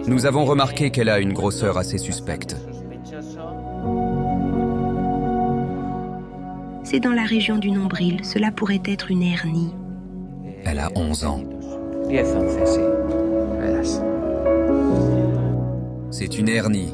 Nous avons remarqué qu'elle a une grosseur assez suspecte. C'est dans la région du nombril. Cela pourrait être une hernie. Elle a 11 ans. C'est une hernie.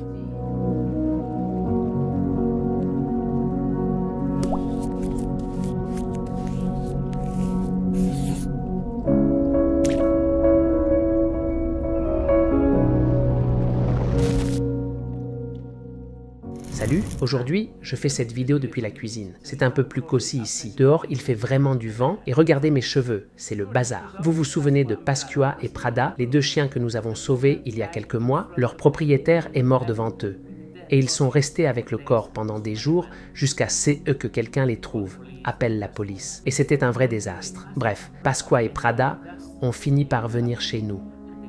Salut, aujourd'hui, je fais cette vidéo depuis la cuisine. C'est un peu plus cosy ici. Dehors, il fait vraiment du vent et regardez mes cheveux, c'est le bazar. Vous vous souvenez de Pascua et Prada, les deux chiens que nous avons sauvés il y a quelques mois? Leur propriétaire est mort devant eux. Et ils sont restés avec le corps pendant des jours jusqu'à ce que quelqu'un les trouve, appelle la police. Et c'était un vrai désastre. Bref, Pascua et Prada ont fini par venir chez nous.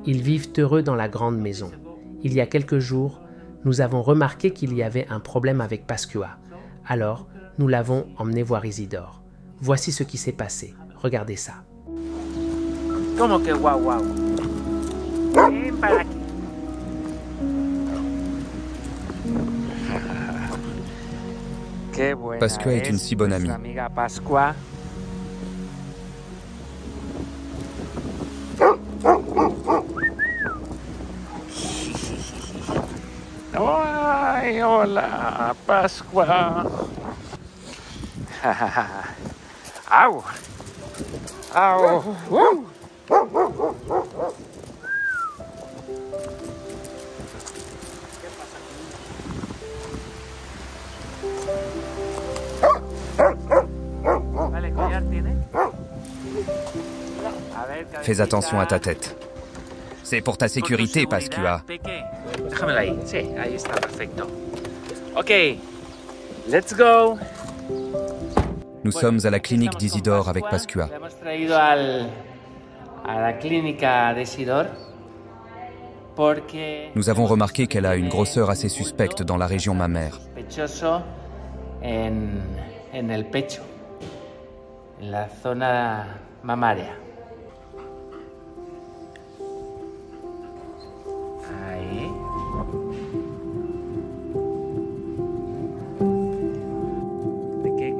Ils vivent heureux dans la grande maison. Il y a quelques jours, nous avons remarqué qu'il y avait un problème avec Pascua. Alors, nous l'avons emmené voir Isidore. Voici ce qui s'est passé. Regardez ça. ¿Cómo que guau guau? Ven para aquí. Qué buena Pascua est une si bonne amie. amiga Pascua. Ay, hola, Pascua. Au. Au. Woo. Vale, collar tiene. Fais attention à ta tête. C'est pour ta sécurité, Pascua. Déjamela ahí. Sí, ahí está, perfecto. Ok, let's go. Nous sommes à la clinique d'Isidore avec Pascua. La hemos traído a la clínica de Isidore porque Nous avons remarqué qu'elle a une grosseur assez suspecte dans la région mammaire. sospechoso en el pecho, en la zona mamaria. Ahí.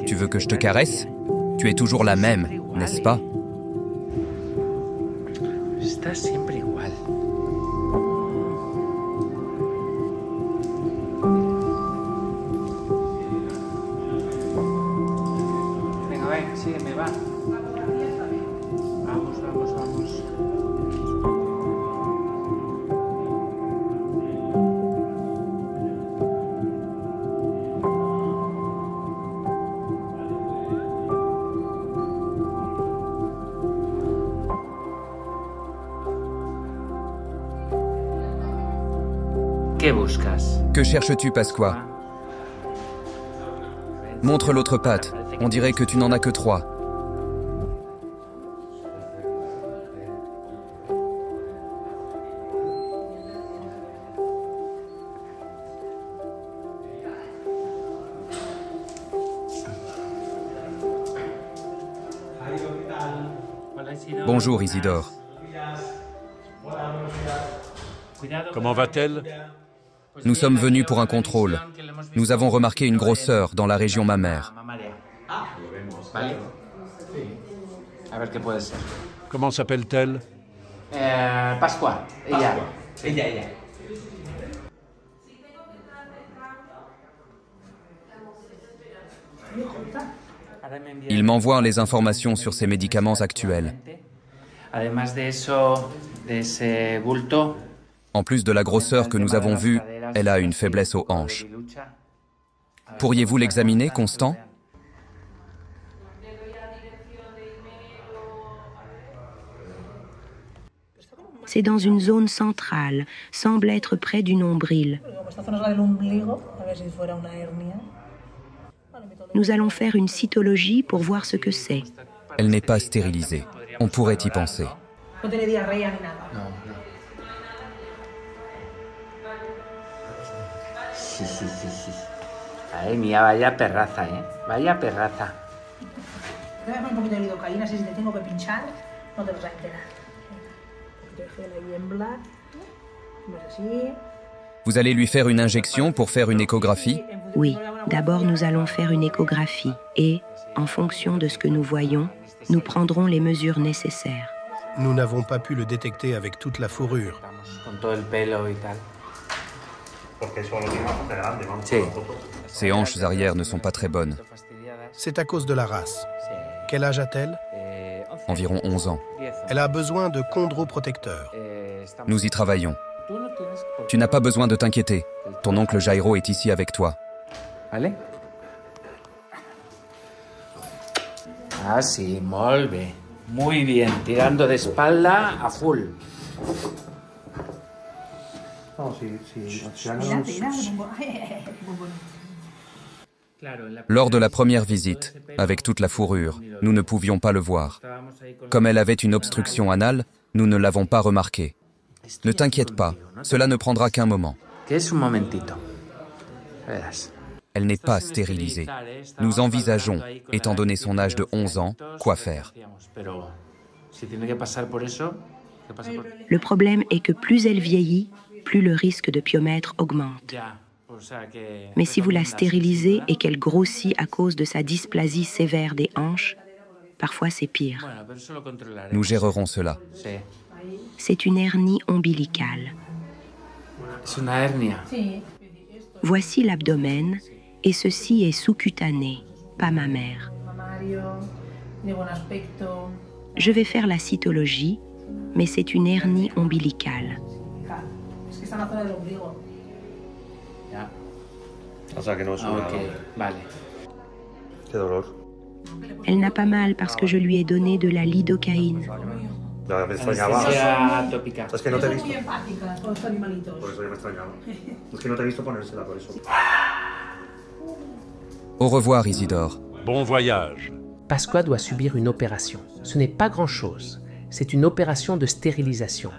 Tu veux que je te caresse? Tu es toujours la même, n'est-ce pas? Está siempre igual. Venga, ven, sígueme, va. Vamos, vamos, vamos. ¿Qué buscas? Que cherches-tu, Pascua? Montre l'autre patte. On dirait que tu n'en as que 3. Bonjour, Isidore. Comment va-t-elle? Nous sommes venus pour un contrôle. Nous avons remarqué une grosseur dans la région mammaire. Vale. A ver qué puede ser. Comment s'appelle-t-elle? Pascua. Ella. Ella. Il m'envoie les informations sur ses médicaments actuels. Además de eso, de ese bulto, En plus de la grosseur que nous avons vue, elle a une faiblesse aux hanches. Pourriez-vous l'examiner, Constant? C'est dans une zone centrale, semble être près du nombril. Nous allons faire une cytologie pour voir ce que c'est. Elle n'est pas stérilisée. On pourrait y penser. Sí. Ay, mía, vaya perraza, ¿eh? Vaya perraza. Dame un poquito de lidocaína, si te tengo que pinchar, no te vas a enterar. Un poquito de gel ahí en black. Vous allez lui faire une injection pour faire une échographie? Oui, d'abord nous allons faire une échographie et, en fonction de ce que nous voyons, nous prendrons les mesures nécessaires. Nous n'avons pas pu le détecter avec toute la fourrure. Ses hanches arrière ne sont pas très bonnes. C'est à cause de la race. Quel âge a-t-elle? Environ 11 ans. Elle a besoin de chondroprotecteurs. Nous y travaillons. Tu n'as pas besoin de t'inquiéter. Ton oncle Jairo est ici avec toi. Vale? Ah, sí, molt bé. Muy bien, tirando de espalda a full. Lors de la première visite, avec toute la fourrure, nous ne pouvions pas le voir. Comme elle avait une obstruction anale, nous ne l'avons pas remarqué. Ne t'inquiète pas, cela ne prendra qu'un moment. ¿Qué un momentito? Verás. Elle n'est pas stérilisée. Nous envisageons, étant donné son âge de 11 ans, quoi faire. Le problème est que plus elle vieillit, plus le risque de piomètre augmente. Mais si vous la stérilisez et qu'elle grossit à cause de sa dysplasie sévère des hanches, parfois c'est pire. Nous gérerons cela. C'est une hernie ombilicale. C'est une hernie. Voici l'abdomen, et ceci est sous-cutané, pas mammaire. Je vais faire la cytologie, mais c'est une hernie ombilicale. Elle n'a pas mal parce que je lui ai donné de la lidocaïne. Au revoir, Isidore. Bon voyage. Pascua doit subir une opération. Ce n'est pas grand-chose. C'est une opération de stérilisation.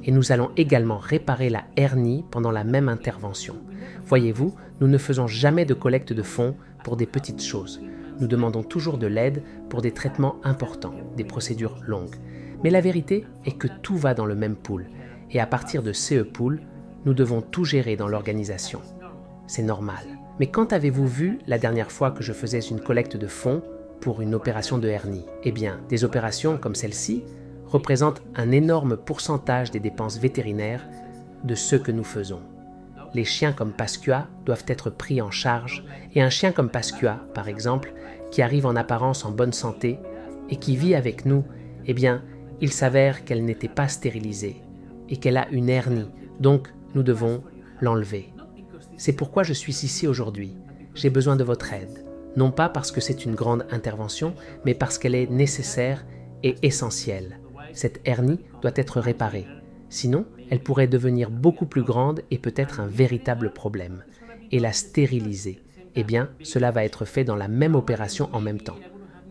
Et nous allons également réparer la hernie pendant la même intervention. Voyez-vous, nous ne faisons jamais de collecte de fonds pour des petites choses. Nous demandons toujours de l'aide pour des traitements importants, des procédures longues. Mais la vérité est que tout va dans le même pool. Et à partir de ce pool, nous devons tout gérer dans l'organisation. C'est normal. Mais quand avez-vous vu la dernière fois que je faisais une collecte de fonds pour une opération de hernie? Eh bien, des opérations comme celle-ci représentent un énorme pourcentage des dépenses vétérinaires de ce que nous faisons. Les chiens comme Pascua doivent être pris en charge et un chien comme Pascua, par exemple, qui arrive en apparence en bonne santé et qui vit avec nous, eh bien, il s'avère qu'elle n'était pas stérilisée et qu'elle a une hernie, donc nous devons l'enlever. C'est pourquoi je suis ici aujourd'hui. J'ai besoin de votre aide, non pas parce que c'est une grande intervention, mais parce qu'elle est nécessaire et essentielle. Cette hernie doit être réparée. Sinon, elle pourrait devenir beaucoup plus grande et peut-être un véritable problème. Et la stériliser, eh bien, cela va être fait dans la même opération en même temps.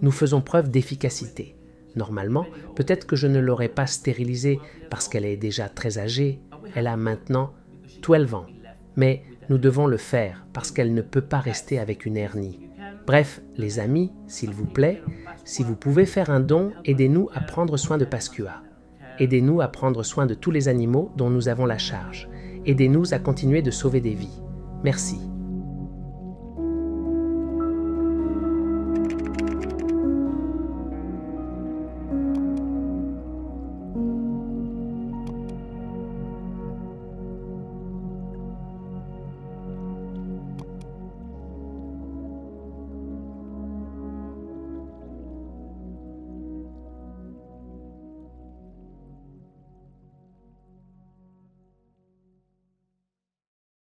Nous faisons preuve d'efficacité. Normalement, peut-être que je ne l'aurais pas stérilisée parce qu'elle est déjà très âgée. Elle a maintenant 12 ans. Mais nous devons le faire parce qu'elle ne peut pas rester avec une hernie. Bref, les amis, s'il vous plaît, si vous pouvez faire un don, aidez-nous à prendre soin de Pascua. Aidez-nous à prendre soin de tous les animaux dont nous avons la charge. Aidez-nous à continuer de sauver des vies. Merci.